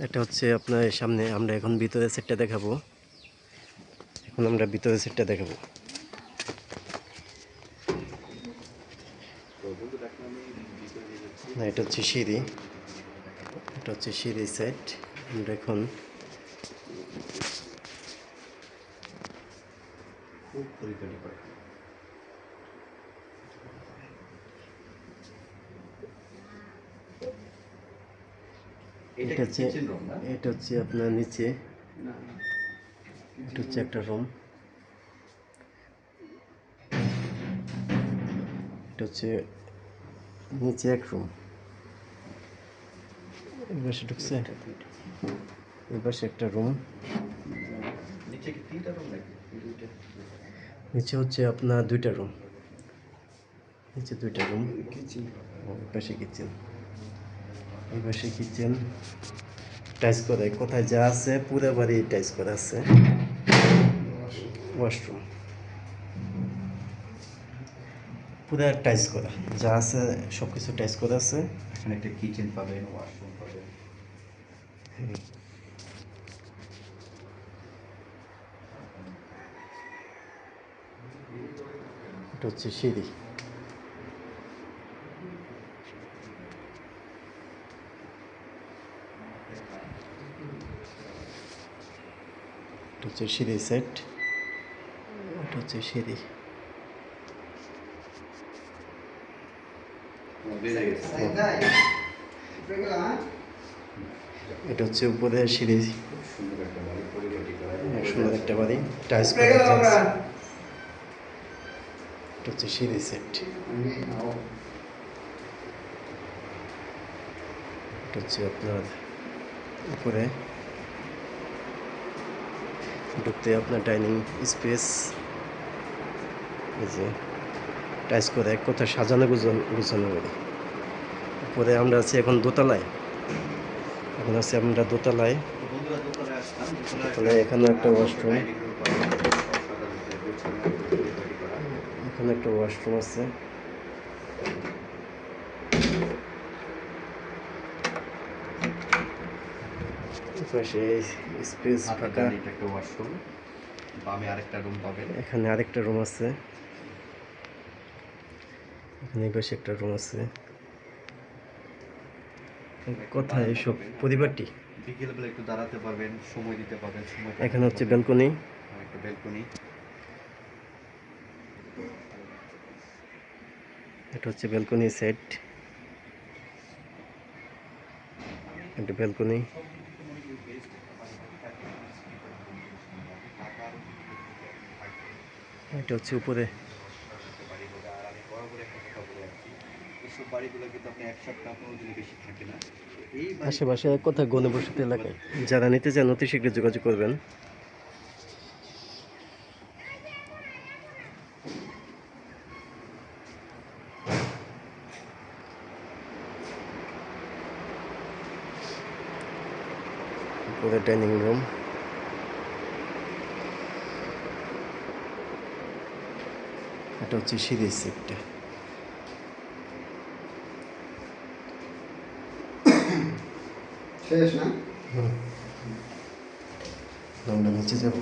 এটা হচ্ছে আপনার সামনে আমরা এখন ভিতরের সেটটা দেখাবো। এখন আমরা ভিতরের সেটটা দেখাবো। না, এটা হচ্ছে সিঁড়ি, এটা হচ্ছে সিঁড়ি সেট। আমরা এখন এটা হচ্ছে আপনার নিচে, এটা হচ্ছে একটা রুম, এটা হচ্ছে নিচে এক রুম। এই পাশে ঢুকছে, এই পাশে একটা রুম। নিচে হচ্ছে আপনার দুইটা রুম, নিচে দুইটা রুম, এই পাশে কিচেন, এই পাশে কিচেন। টাইস করা, কোথায় যা আছে পুরো বাড়ি টাইস করা আছে। ওয়াশরুম পুরো টাইস করা, যা আছে সব কিছু টাইস করা আছে। এখানে একটা কিচেন পাবেন, ওয়াশরুম পাবেন। এটা হচ্ছে সিঁড়ি, এটা হচ্ছে সিঁড়ি সেট, এটা হচ্ছে সিঁড়ি। এটা হচ্ছে উপরে সিঁড়ি, সুন্দর একটা বাড়ি টাইস করা আছে। এটা হচ্ছে সিঁড়ি সেট, এটা হচ্ছে আপনার উপরে ঢুকতে আপনার ডাইনিং স্পেস, এই যে টাইস করে এক কথা সাজানো গুছানো বাড়ি। উপরে আমরা আছি এখন দোতলায়, এখন আছি আমরা দোতলায়। এখানে একটা ওয়াশরুম, এখানে একটা ওয়াশরুম আছে। পাশে স্পেস ফাঁকা, একটা ওয়াশরুম, বামে আরেকটা রুম পাবেন। এখানে আরেকটা রুম আছে, এখানে পাশে একটা রুম আছে। কোথায় এসব পরিবারটি বিকেলবেলা একটু দাঁড়াতে পারবেন, সময় দিতে পারবেন। এখানে হচ্ছে ব্যালকনি, একটা ব্যালকনি, এটা হচ্ছে ব্যালকনি সেট, একটা ব্যালকনি। এটা হচ্ছে উপরে, আশেপাশে কোথায় ঘনবসতি এলাকায়। যারা নিতে চান অতি শীঘ্র যোগাযোগ করবেন। উপরে ডাইনিং রুম, এটা হচ্ছে সিঁড়ি সেটটা। শেষ না? আমরা নিচে যাবো।